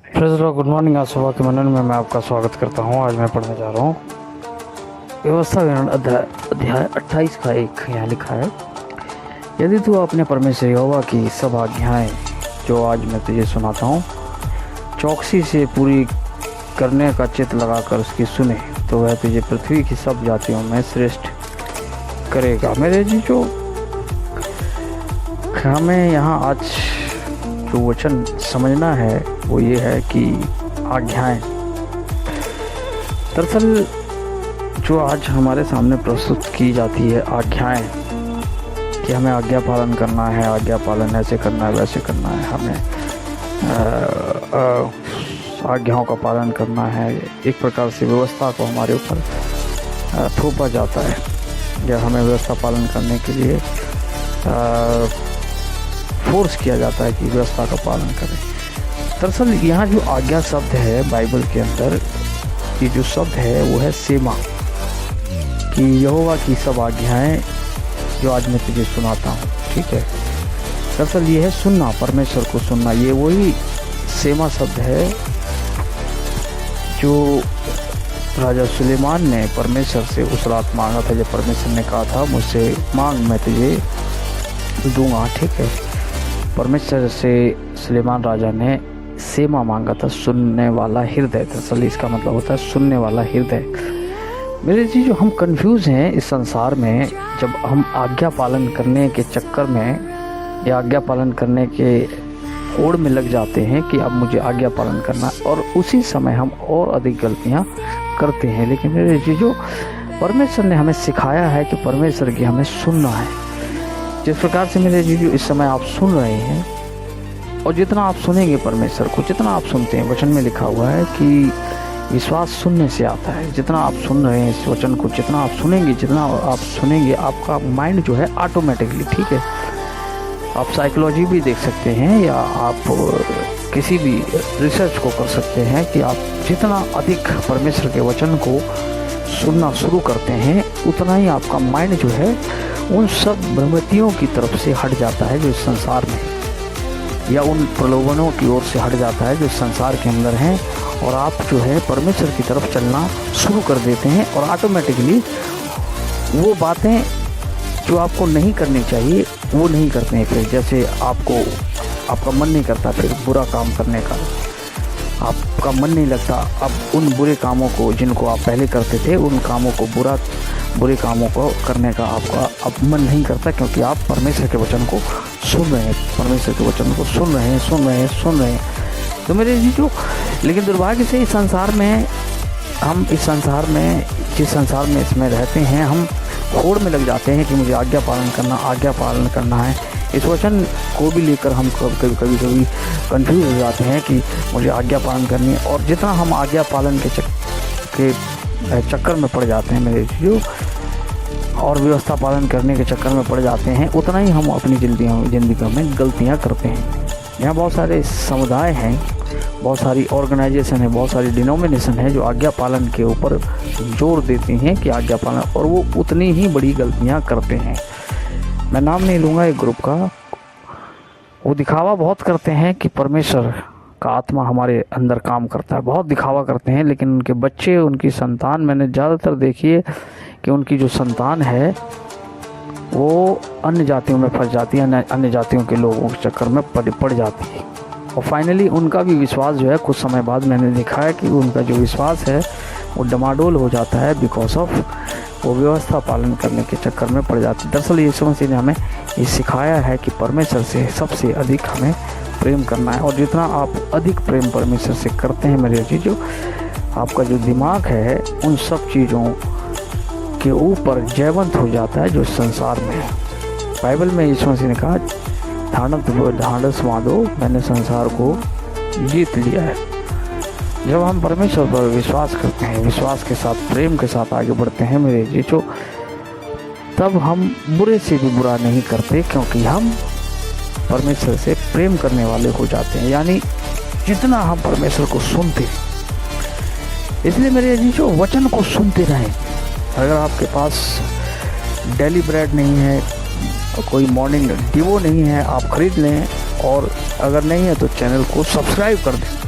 Good morning. आज सुबह के मनन में मैं आपका स्वागत करता हूँ। आज मैं पढ़ने जा रहा हूँ व्यवस्था विवरण अध्याय 28 का एक यहाँ लिखा है, यदि तू अपने परमेश्वर यहोवा की सब आज्ञाएँ जो आज मैं तुझे सुनाता हूँ चौकसी से पूरी करने का चित्त लगाकर उसकी सुने तो वह तुझे पृथ्वी की सब जातियों में श्रेष्ठ करेगा। मेरे जी जो हमें यहाँ आज जो वचन समझना है वो ये है कि आज्ञाएं। दरअसल जो आज हमारे सामने प्रस्तुत की जाती है आज्ञाएं कि हमें आज्ञा पालन करना है, आज्ञा पालन ऐसे करना है वैसे करना है, हमें आज्ञाओं का पालन करना है, एक प्रकार से व्यवस्था को हमारे ऊपर थोपा जाता है या हमें व्यवस्था पालन करने के लिए फोर्स किया जाता है कि व्यवस्था का पालन करें। दरअसल यहाँ जो आज्ञा शब्द है बाइबल के अंदर, ये जो शब्द है वो है सेमा, कि यहोवा की सब आज्ञाएं जो आज मैं तुझे सुनाता हूँ। ठीक है, दरअसल ये है सुनना, परमेश्वर को सुनना। ये वही सेमा शब्द है जो राजा सुलेमान ने परमेश्वर से उस रात मांगा था, जब परमेश्वर ने कहा था मुझसे मांग मैं तुझे दूंगा। ठीक है, परमेश्वर से सुलेमान राजा ने सेमा मांगा था, सुनने वाला हृदय। दरअसल इसका मतलब होता है सुनने वाला हृदय। मेरे जी जो हम कंफ्यूज हैं इस संसार में, जब हम आज्ञा पालन करने के चक्कर में या आज्ञा पालन करने के होड़ में लग जाते हैं कि अब मुझे आज्ञा पालन करना, और उसी समय हम और अधिक गलतियां करते हैं। लेकिन मेरे जी जो परमेश्वर ने हमें सिखाया है कि परमेश्वर की हमें सुनना है। जिस प्रकार से मेरे जी जो इस समय आप सुन रहे हैं, और जितना आप सुनेंगे परमेश्वर को, जितना आप सुनते हैं, वचन में लिखा हुआ है कि विश्वास सुनने से आता है। जितना आप सुन रहे हैं इस वचन को, जितना आप सुनेंगे आपका माइंड जो है ऑटोमेटिकली, ठीक है, आप साइकोलॉजी भी देख सकते हैं या आप किसी भी रिसर्च को कर सकते हैं कि आप जितना अधिक परमेश्वर के वचन को सुनना शुरू करते हैं उतना ही आपका माइंड जो है उन सब भ्रमतियों की तरफ से हट जाता है जो इस संसार में, या उन प्रलोभनों की ओर से हट जाता है जो इस संसार के अंदर हैं, और आप जो है परमेश्वर की तरफ चलना शुरू कर देते हैं। और ऑटोमेटिकली वो बातें जो आपको नहीं करनी चाहिए वो नहीं करते हैं। फिर जैसे आपका मन नहीं करता फिर बुरा काम करने का, आपका मन नहीं लगता अब उन बुरे कामों को जिनको आप पहले करते थे, उन कामों को बुरे कामों को करने का आपका अब मन नहीं करता, क्योंकि आप परमेश्वर के वचन को सुन रहे हैं, परमेश्वर के वचन को सुन रहे हैं। तो मेरे जी जो, लेकिन दुर्भाग्य से इस संसार में जिस संसार में इसमें रहते हैं, हम होड़ में लग जाते हैं कि मुझे आज्ञा पालन करना है। इस वचन को भी लेकर हम कभी कंफ्यूज हो जाते हैं कि मुझे आज्ञा पालन करनी है, और जितना हम आज्ञा पालन के चक्कर में पड़ जाते हैं मेरे जो, और व्यवस्था पालन करने के चक्कर में पड़ जाते हैं, उतना ही हम अपनी ज़िंदगी में गलतियां करते हैं। यहाँ बहुत सारे समुदाय हैं, बहुत सारी ऑर्गेनाइजेशन है, बहुत सारी डिनोमिनेशन है जो आज्ञा पालन के ऊपर जोर देती हैं कि आज्ञा पालन, और वो उतनी ही बड़ी गलतियां करते हैं। मैं नाम नहीं लूँगा एक ग्रुप का, वो दिखावा बहुत करते हैं कि परमेश्वर का आत्मा हमारे अंदर काम करता है, बहुत दिखावा करते हैं, लेकिन उनके बच्चे, उनकी संतान, मैंने ज़्यादातर देखी है कि उनकी जो संतान है वो अन्य जातियों में फंस जाती है, अन्य जातियों के लोगों के चक्कर में पड़ जाती है, और फाइनली उनका भी विश्वास जो है कुछ समय बाद मैंने देखा है कि उनका जो विश्वास है वो डमाडोल हो जाता है, बिकॉज ऑफ वो व्यवस्था पालन करने के चक्कर में पड़ जाती है। दरअसल यीशु मसीह ने हमें ये सिखाया है कि परमेश्वर से सबसे अधिक हमें प्रेम करना है, और जितना आप अधिक प्रेम परमेश्वर से करते हैं मेरे चीज़ों, आपका जो दिमाग है उन सब चीज़ों के ऊपर जयवंत हो जाता है जो संसार में है। बाइबल में यीशु मसीह ने कहा ढांढस बांधो, मैंने संसार को जीत लिया है। जब हम परमेश्वर पर विश्वास करते हैं, विश्वास के साथ, प्रेम के साथ आगे बढ़ते हैं मेरे जीजो, तब हम बुरे से भी बुरा नहीं करते, क्योंकि हम परमेश्वर से प्रेम करने वाले हो जाते हैं। यानी जितना हम परमेश्वर को सुनते, इसलिए मेरे जीजो वचन को सुनते रहें। अगर आपके पास डेली ब्रेड नहीं है, कोई मॉर्निंग डिवो नहीं है, आप ख़रीद लें, और अगर नहीं है तो चैनल को सब्सक्राइब कर दें।